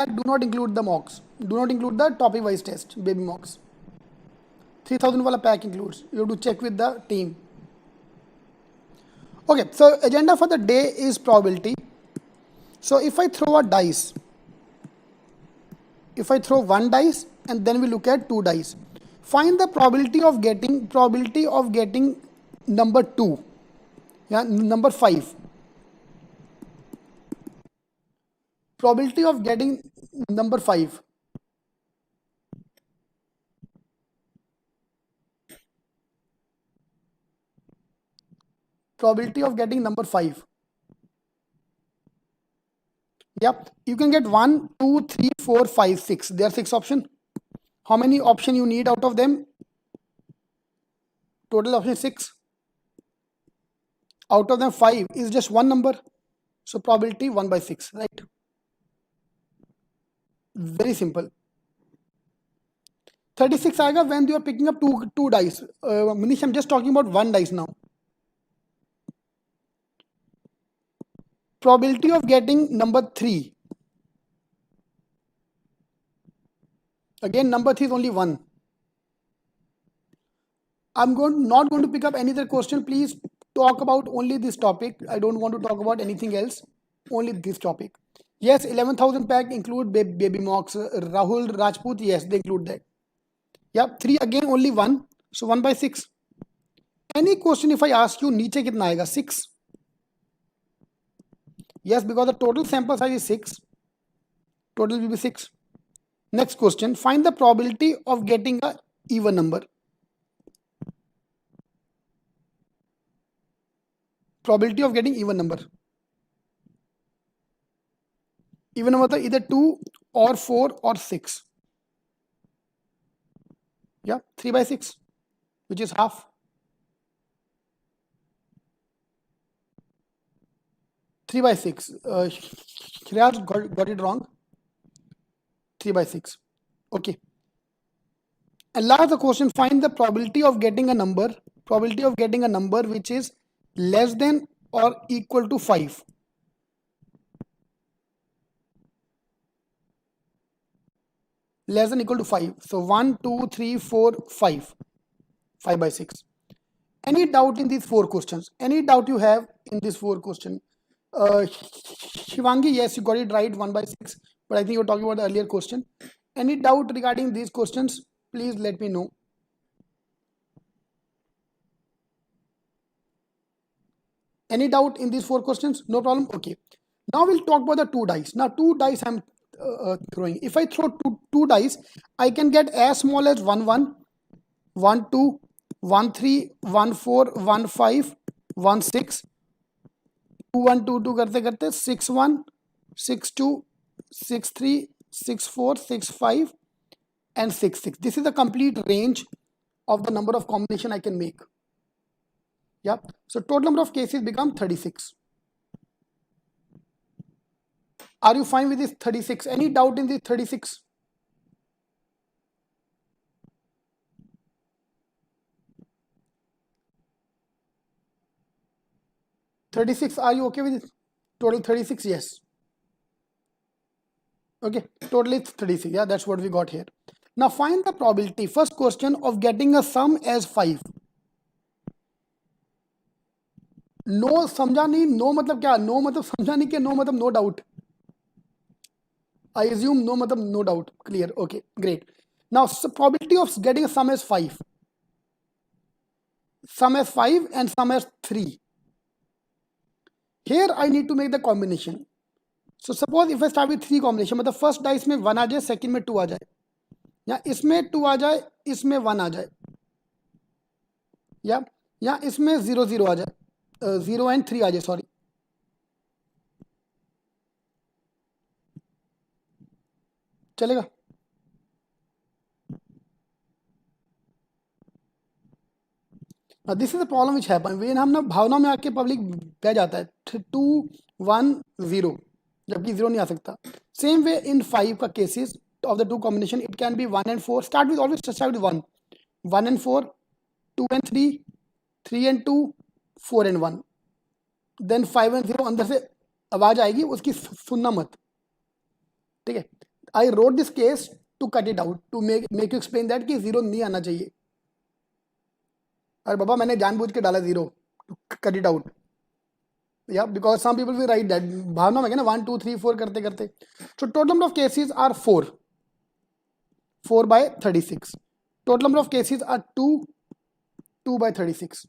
pack do not include the mocks, do not include the topic wise test, baby mocks. 3000 wala pack includes. You have to check with the team. Okay, so agenda for the day is probability. So if I throw a dice, if I throw one dice and then we look at two dice, find the probability of getting number 2, yeah, number 5. Probability of getting number 5. Probability of getting number 5. Yep, you can get 1, 2, 3, 4, 5, 6. There are 6 options. How many options you need out of them? Total option 6. Out of them 5 is just one number. So probability 1 by 6, right? Very simple. 36 aega when you are picking up two dice. Manish, I'm just talking about one dice now. Probability of getting number 3. Again, number 3 is only 1. I'm not going to pick up any other question. Please talk about only this topic. I don't want to talk about anything else. Only this topic. Yes, 11,000 pack include baby mocks. Rahul Rajput, yes, they include that. Yep, 3 again, only 1. So 1 by 6. Any question if I ask you, नीचे कितना आएगा? 6. Yes, because the total sample size is 6. Total will be 6. Next question, find the probability of getting a even number. Probability of getting even number. Even number is either 2 or 4 or 6. Yeah, 3 by 6, which is half. 3 by 6. Shreyas got it wrong. 3 by 6. Okay. And last the question, find the probability of getting a number. Probability of getting a number which is less than or equal to 5. Less than equal to 5. So 1, 2, 3, 4, 5. 5 by 6. Any doubt in these 4 questions? Any doubt you have in these 4 questions? Shivangi, yes, you got it right, 1 by 6. But I think you're talking about the earlier question. Any doubt regarding these questions? Please let me know. Any doubt in these 4 questions? No problem. Okay. Now we'll talk about the 2 dice. Now 2 dice I'm throwing. If I throw two dice, I can get as small as 1, 1, 1, 2, 1, 3, 1, 4, 1, 5, 1, 6, 2, 1, 2, 2 करते करते 6, 1, 6, 2, 6, 3, 6, 4, 6, 5 and 6, 6. This is the complete range of the number of combination I can make. Yeah. So total number of cases become 36. Are you fine with this 36? Any doubt in this 36? Are you okay with it? Total 36? Yes. Okay, total is 36. Yeah, that's what we got here. Now find the probability. First question of getting a sum as 5. No समझा नहीं, no मतलब क्या? No मतलब समझा नहीं कि no मतलब no doubt. I assume no मतलब no doubt. Clear. Okay, great. Now so probability of getting a sum as 5. Sum as 5 and sum as 3. Here I need to make the combination. So suppose if I start with 3 combination, मतलब first dice में 1 आ जाए, second में 2 आ जाए, या इसमें 2 आ जाए, इसमें 1 आ जाए, या इसमें 0 0 आ जाए, 0 and 3 आ जाए, सॉरी. चलेगा? Now this is the problem which happen when हम ना भावना में आके पब्लिक बह जाता है 2 1 0, जबकि 0 नहीं आ सकता. Same way in 5 का cases of the 2 combination, it can be 1 and 4. Always start with 1. 1 and 4, 2 and 3, 3 and 2, 4 and 1. Then 5 and 0 अंदर से आवाज आएगी, उसकी सुनना मत. ठीक है? I wrote this case to cut it out, to make you explain that कि zero नहीं आना चाहिए. अरे बाबा मैंने जानबूझ के डाला zero to cut it out. Yeah, because some people will write that. भावना में क्या ना 1, 2, 3, 4 करते करते. So total number of cases are 4. 4 by 36. Total number of cases are 2. 2 by 36.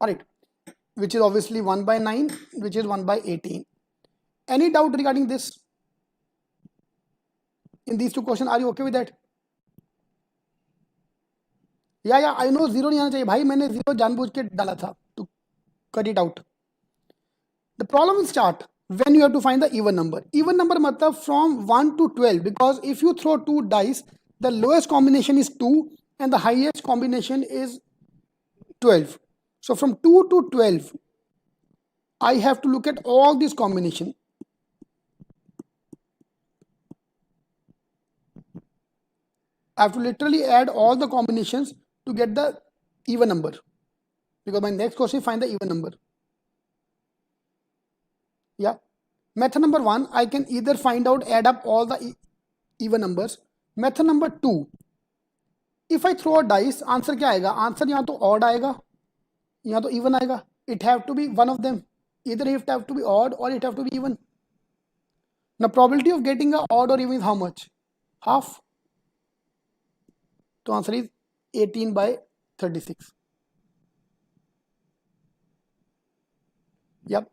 Alright. Which is obviously 1 by 9, which is 1 by 18. Any doubt regarding this? In these two questions, are you okay with that? Yeah, I know zero नहीं आना चाहिए भाई, मैंने zero जानबूझ के डाला था to cut it out. The problem will start when you have to find the even number. Even number मतलब from 1 to 12, because if you throw two dice, the lowest combination is 2 and the highest combination is 12. So from 2 to 12, I have to look at all these combinations. I have to literally add all the combinations to get the even number, because my next question is find the even number. Yeah. Method number 1, I can either find out, add up all the even numbers. Method number 2, if I throw a dice, answer क्या आएगा? Answer यहाँ तो odd आएगा, यहाँ तो even आएगा. It have to be one of them. Either it have to be odd or it have to be even. Now probability of getting a odd or even is how much? Half. So answer is 18 by 36. Yep.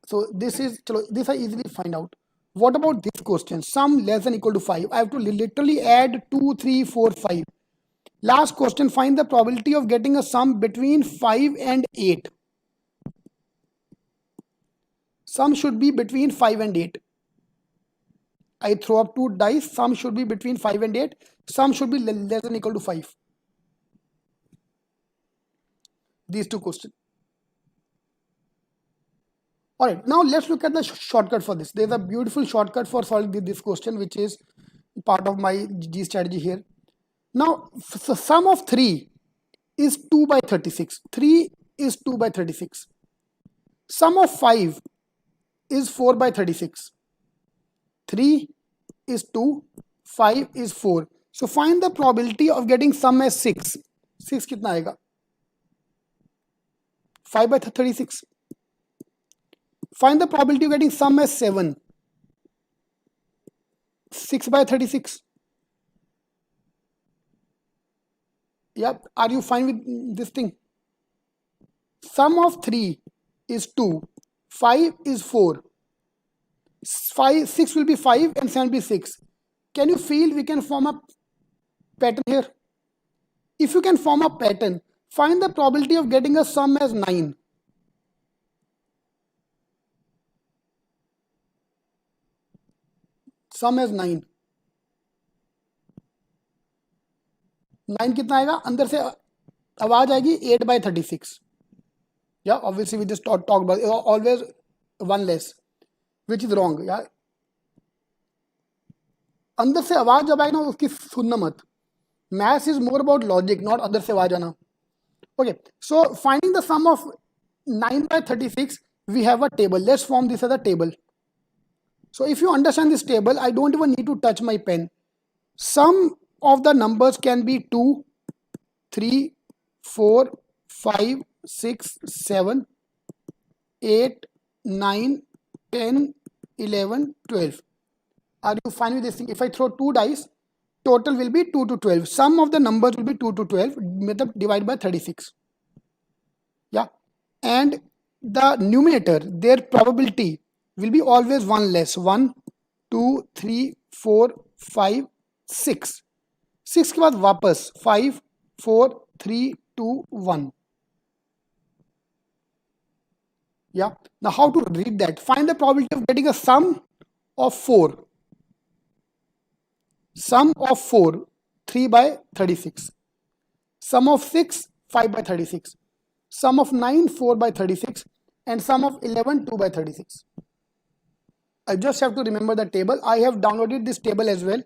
So this is, this I easily find out. What about this question? Sum less than equal to 5. I have to literally add 2, 3, 4, 5. Last question, find the probability of getting a sum between 5 and 8. Sum should be between 5 and 8. I throw up two dice, sum should be between 5 and 8. Sum should be less than equal to 5. These two questions. Alright, now let's look at the shortcut for this. There's a beautiful shortcut for solving this question, which is part of my G strategy here. Now, so sum of 3 is 2 by 36. 3 is 2 by 36. Sum of 5 is 4 by 36. 3 is 2, 5 is 4. So find the probability of getting sum as 6. 6 कितना आएगा? 5 by 36. Find the probability of getting sum as 7. 6 by 36. Yep, are you fine with this thing? Sum of 3 is 2, 5 is 4. 6 will be 5 and 7 will be 6. Can you feel we can form a pattern here? If you can form a pattern, find the probability of getting a sum as 9. Sum as 9. 9 कितना आएगा? अंदर से आवाज आएगी 8 by 36. Yeah, obviously we just talk about always one less, which is wrong. Yeah, अंदर से आवाज जब आएगी ना उसकी सुनना मत. Math is more about logic, not अंदर से आवाज आना. Okay, so finding the sum of 9 by 36, we have a table. Let's form this as a table. So if you understand this table, I don't even need to touch my pen. Sum of the numbers can be 2, 3, 4, 5, 6, 7, 8, 9, 10, 11, 12. Are you fine with this thing? If I throw two dice, total will be 2 to 12. Sum of the numbers will be 2 to 12, divided by 36. Yeah. And the numerator, their probability will be always one less. 1, 2, 3, 4, 5, 6. 6 के बाद वापस 5, 4, 3, 2, 1. Yeah. Now how to read that? Find the probability of getting a sum of 4. Sum of 4, 3 by 36. Sum of 6, 5 by 36. Sum of 9, 4 by 36. And sum of 11, 2 by 36. I just have to remember the table. I have downloaded this table as well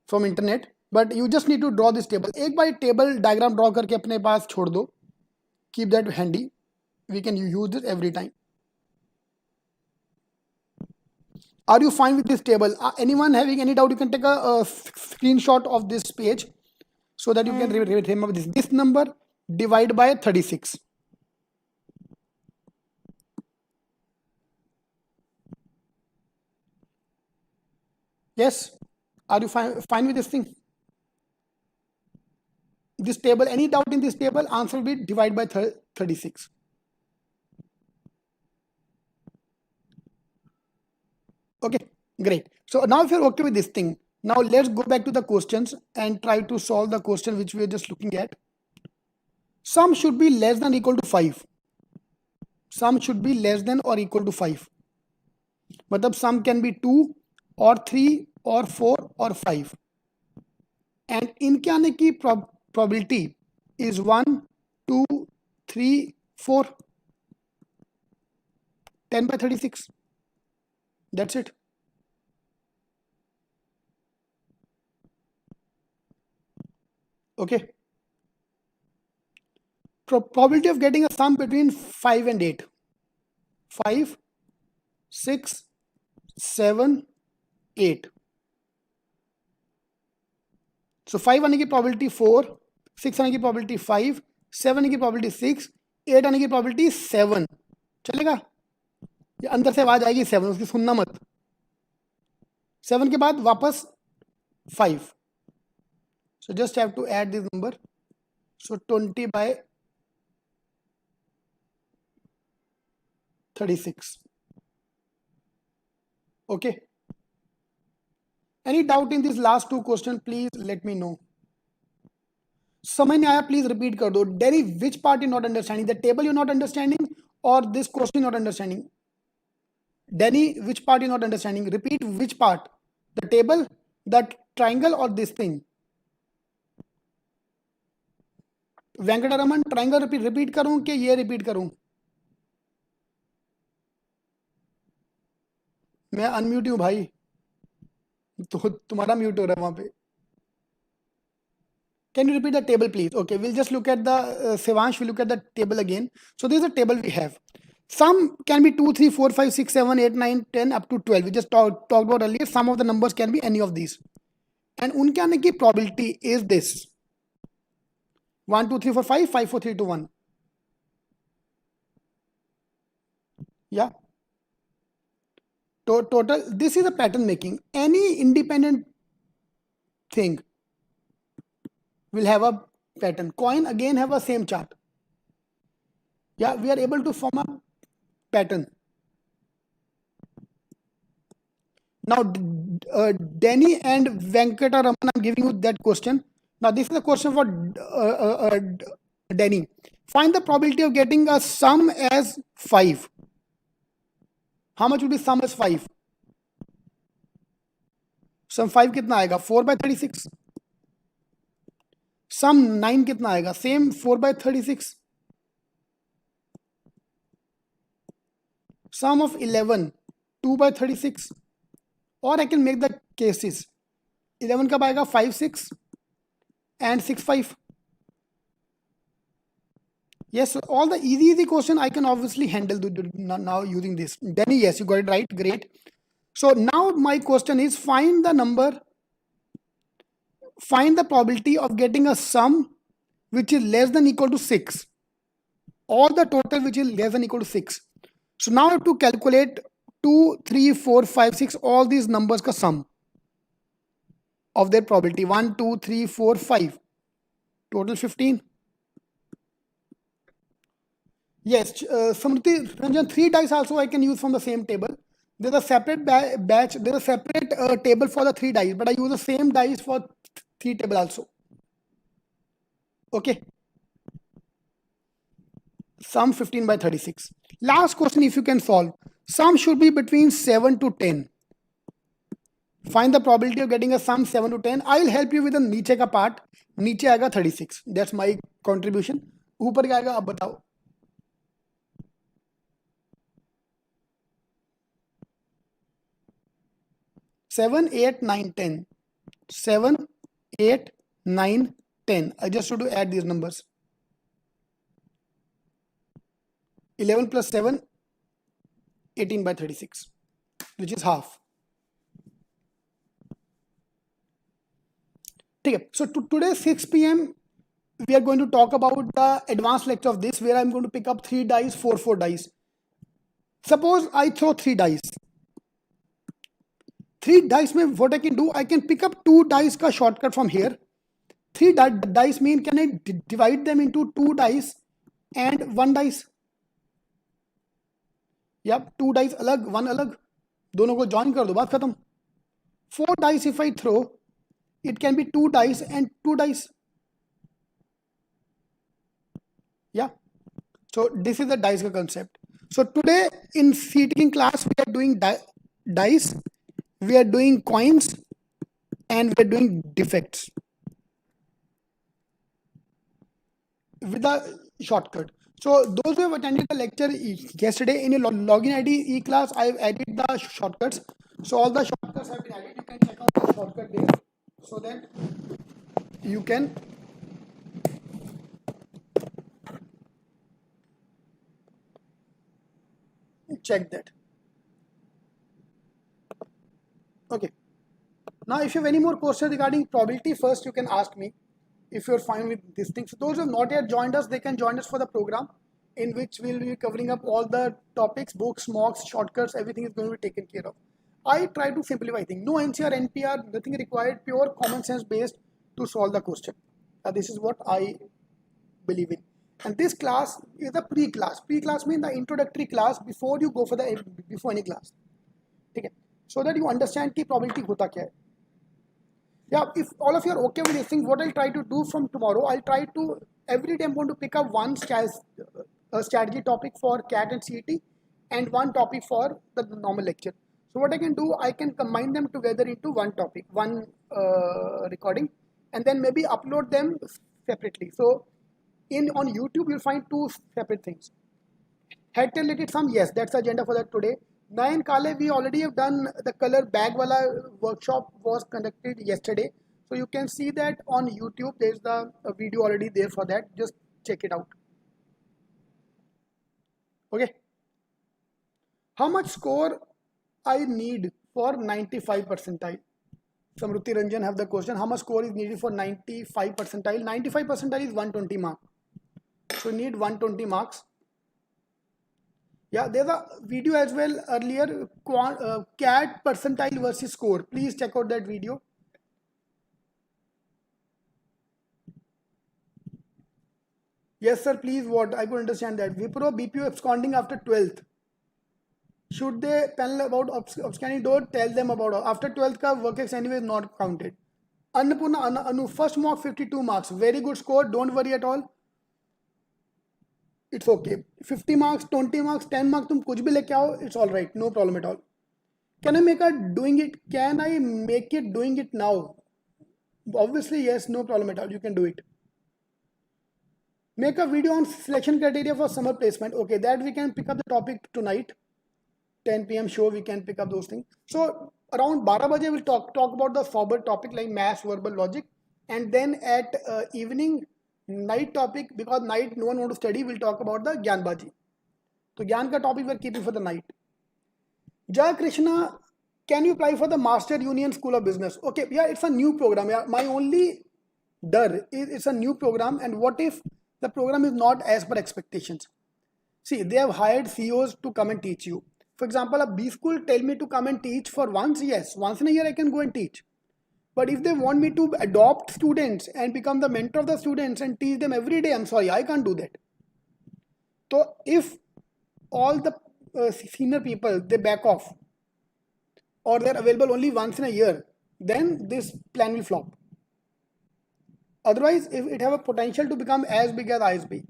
from internet. But you just need to draw this table. एक बार table diagram draw करके अपने पास छोड़ दो. Keep that handy. We can use this every time. Are you fine with this table? Anyone having any doubt, you can take a screenshot of this page so that you can remember this. This number divide by 36. Yes? Are you fine with this thing? This table, any doubt in this table, answer will be divide by 36. Okay, great. So now if you're okay with this thing, now let's go back to the questions and try to solve the question which we are just looking at. Sum should be less than or equal to 5. Sum should be less than or equal to 5. मतलब sum can be 2 or 3 or 4 or 5. And इनके आने की probability is 1, 2, 3, 4. 10 by 36. That's it. Okay. Probability of getting a sum between 5 and 8. 5, 6, 7, 8. So 5 आने की probability 4, 6 आने की probability 5, 7 आने की probability 6, 8 आने की probability 7. चलेगा? ये अंदर से आवाज आएगी 7, उसकी सुनना मत. 7 के बाद वापस 5. So just have to add this number. So 20 by 36. Okay. Any doubt in these last two questions? Please let me know. समझ नहीं आया, please repeat कर दो. Danny, which part you're not understanding? The table you're not understanding or this question you're not understanding? Danny, which part you're not understanding? Repeat which part? The table, that triangle or this thing? Venkataraman, triangle repeat करूं कि ये repeat करूं? मैं unmute हूं भाई, तो तुम्हारा mute हो रहा है वहां पे. Can you repeat the table, please? Okay, we'll just look at the Shivansh, we'll look at the table again. So this is a table we have. Sum can be 2, 3, 4, 5, 6, 7, 8, 9, 10 up to 12. We just talked about earlier. Some of the numbers can be any of these. And unke aane ki probability is this. 1, 2, 3, 4, 5, 5, 4, 3, 2, 1. Yeah. Total, this is a pattern making. Any independent thing will have a pattern. Coin again have a same chart. Yeah, we are able to form a pattern. Now, Danny and Venkataraman, I'm giving you that question. Now, this is a question for Danny. Find the probability of getting a sum as 5. How much would be sum as 5? Sum 5 कितना आएगा? 4 by 36. Sum 9 कितना आएगा? Same 4 by 36. Sum of 11, 2 by 36. Or I can make the cases. 11 कब आएगा? 5, 6 and 6, 5. Yes, all the easy question I can obviously handle now using this. Danny, yes, you got it right. Great. So now my question is, find the probability of getting a sum which is less than equal to 6. Or the total which is less than equal to 6. So now I have to calculate 2, 3, 4, 5, 6, all these numbers ka sum of their probability. 1, 2, 3, 4, 5. Total 15. Yes, Samriti Ranjan, 3 dice also I can use from the same table. There's a separate batch, there's a separate table for the 3 dice, but I use the same dice for 3 table also. Okay. Sum 15 by 36. Last question if you can solve. Sum should be between 7 to 10. Find the probability of getting a sum 7 to 10. I'll help you with the नीचे का part. नीचे आएगा 36. That's my contribution. ऊपर क्या आएगा आप बताओ. 7, 8, 9, 10. 7, 8, 9, 10. I just have to add these numbers. 11 plus 7, 18 by 36. which is half. Okay, so today 6 p.m. we are going to talk about the advanced lecture of this, where I'm going to pick up 3 dice, 4 dice. Suppose I throw 3 dice. 3 dice mein what I can do, I can pick up 2 dice ka shortcut from here. 3 dice mean can I divide them into 2 dice and 1 dice? Yep, 2 dice alag, 1 alag. दोनों को join कर दो, बात खत्म. 4 dice if I throw, it can be 2 dice and 2 dice. Yeah. So this is the dice concept. So today in seating class we are doing dice, we are doing coins, and we are doing defects with a shortcut. So those who have attended the lecture yesterday, in your login ID e-class, I have added the shortcuts. So all the shortcuts have been added. You can check out the shortcut there so that you can check that. Okay. Now, if you have any more questions regarding probability, first you can ask me if you're fine with these things. So those who have not yet joined us, they can join us for the program in which we'll be covering up all the topics, books, mocks, shortcuts, everything is going to be taken care of. I try to simplify things. No NCR, NPR, nothing required, pure common sense based to solve the question. This is what I believe in. And this class is the pre-class. Pre-class means the introductory class before you go for before any class. Okay. So that you understand the probability hota kya hai. Yeah, if all of you are okay with these things, what I'll try to do from tomorrow, I'll try to, every day I'm going to pick up one strategy topic for CAT and CET and one topic for the normal lecture. So what I can do, I can combine them together into one topic, one recording, and then maybe upload them separately. So on YouTube, you'll find 2 separate things. Head related sum, yes, that's the agenda for that today. Nayan Kale, we already have done the color bag wala workshop was conducted yesterday. So you can see that on YouTube. There's the video already there for that. Just check it out. Okay. How much score I need for 95 percentile? Samruti Ranjan have the question. How much score is needed for 95 percentile? 95 percentile is 120 mark. So you need 120 marks. Yeah, there's a video as well earlier, CAT percentile versus score. Please check out that video. Yes, sir, please, what? I could understand that. Wipro, BPO absconding after 12th. Should they panel about absconding? Don't tell them about after 12th ka work ex anyway is not counted. Annapurna, Anu, first mock 52 marks. Very good score. Don't worry at all. It's okay. 50 marks, 20 marks, 10 marks, tum kuch bhi leke aao, it's all right. No problem at all. Can I make it doing it? Can I make it doing it now? Obviously, yes, no problem at all. You can do it. Make a video on selection criteria for summer placement. Okay, that we can pick up the topic tonight. 10 p.m. show, we can pick up those things. So around 12 baje, we'll talk about the sober topic like maths, verbal logic. And then at evening, night topic, because night no one want to study, we'll talk about the Gyanbaji. So Gyan ka topic we're keeping for the night. Jaya Krishna, can you apply for the Master Union School of Business? Okay, yeah, it's a new program. Yeah, my only dar is it's a new program, and what if the program is not as per expectations? See, they have hired CEOs to come and teach you. For example, a B school tell me to come and teach for once. Yes, once in a year I can go and teach. But if they want me to adopt students and become the mentor of the students and teach them every day, I'm sorry, I can't do that. So if all the senior people, they back off or they're available only once in a year, then this plan will flop. Otherwise, if it have a potential to become as big as ISB.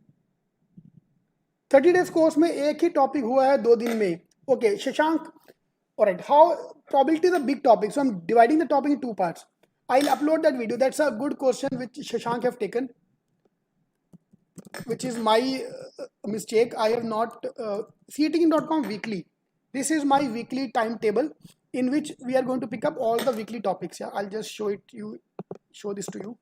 30 days course में एक ही topic हुआ है 2 दिन में. Okay, Shashank. Alright, how probability is a big topic. So I'm dividing the topic in 2 parts. I'll upload that video. That's a good question which Shashank have taken, which is my mistake. I have not seating.com weekly. This is my weekly timetable in which we are going to pick up all the weekly topics. Yeah, I'll just show this to you.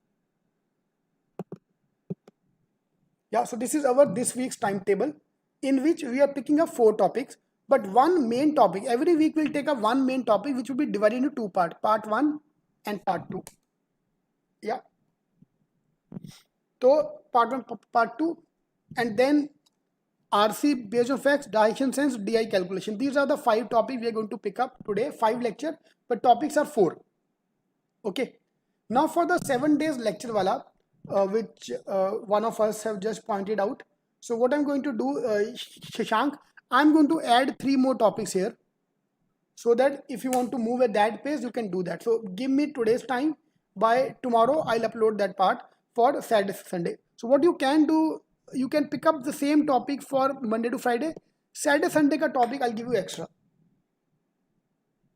Yeah, so this is our this week's timetable in which we are picking up 4 topics. but one main topic. Every week we'll take a one main topic which will be divided into two parts, part 1 and part 2. Yeah. So part 1, part 2, and then RC based on facts, direction sense, DI calculation. These are the 5 topics we are going to pick up today. 5 lecture, but topics are 4. Okay. Now for the 7 days lecture wala, which one of us have just pointed out. So what I'm going to do, Shashank, I'm going to add 3 more topics here, so that if you want to move at that pace, you can do that. So give me today's time. By tomorrow, I'll upload that part for Saturday, Sunday. So what you can do, you can pick up the same topic for Monday to Friday. Saturday, Sunday ka topic I'll give you extra.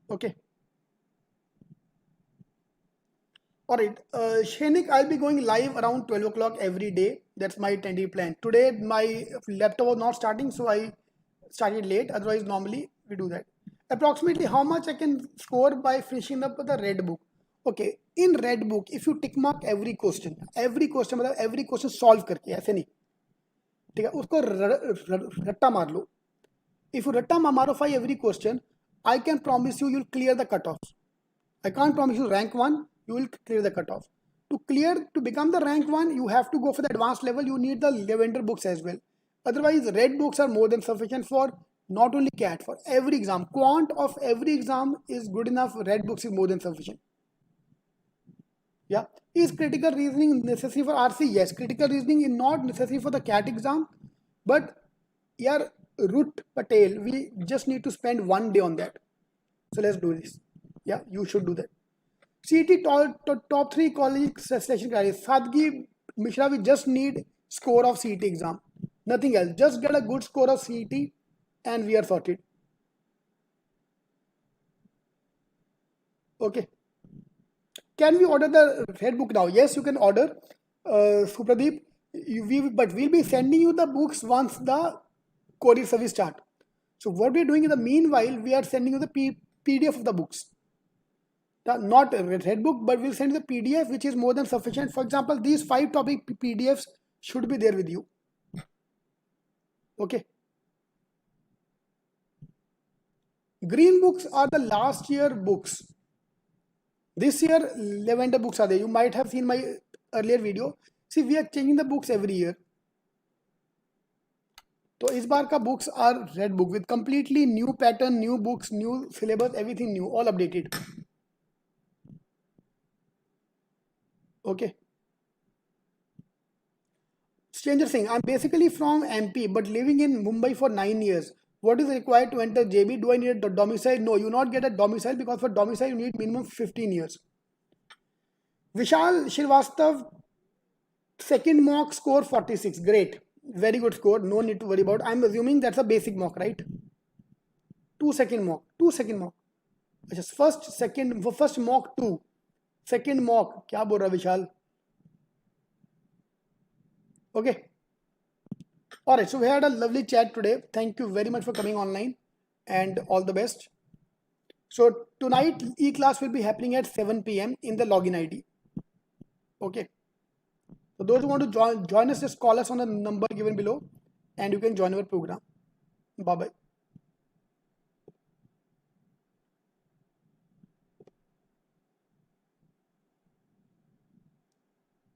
Okay. Alright, Shenik, I'll be going live around 12 o'clock every day. That's my tentative plan. Today, my laptop was not starting, so I started late. Otherwise, normally we do that. Approximately how much I can score by finishing up the red book? Okay, in red book, if you tick mark every question मतलब every question solve करके, ऐसे नहीं, ठीक है, उसको रट्टा मार लो. If you ratta marify every question, I can promise you, you'll clear the cutoff. I can't promise you rank 1, you will clear the cutoff. To become the rank 1, you have to go for the advanced level. You need the Lavender books as well. Otherwise, red books are more than sufficient for not only CAT, for every exam. Quant of every exam is good enough. Red books is more than sufficient. Yeah. Is critical reasoning necessary for RC? Yes. Critical reasoning is not necessary for the CAT exam, but yeah, Root Patel, we just need to spend 1 day on that. So let's do this. Yeah, you should do that. CET top 3 college selection criteria. Sadgi Mishra, we just need score of CET exam. Nothing else. Just get a good score of CET and we are sorted. Okay. Can we order the red book now? Yes, you can order. Supradeep, but we'll be sending you the books once the courier service start. So what we're doing in the meanwhile, we are sending you the PDF of the books. Not a red book, but we'll send you the PDF, which is more than sufficient. For example, these 5 topic PDFs should be there with you. Okay. Green books are the last year books. This year, Lavender books are there. You might have seen my earlier video. See, we are changing the books every year. So इस बार का books are red book with completely new pattern, new books, new syllabus, everything new, all updated. Okay. Stranger Singh, I'm basically from MP but living in Mumbai for 9 years. What is required to enter JB? Do I need a domicile? No, you not get a domicile, because for domicile you need minimum 15 years. Vishal Srivastav, second mock score 46. Great. Very good score. No need to worry about. I'm assuming that's a basic mock, right? 2 second mock. 2 second mock. Just first mock 2. Second mock. क्या बोल रहा विशाल? Okay. Alright, so we had a lovely chat today. Thank you very much for coming online and all the best. So tonight e-class will be happening at 7 p.m. in the login ID. Okay. So those who want to join us, just call us on the number given below and you can join our program. Bye-bye.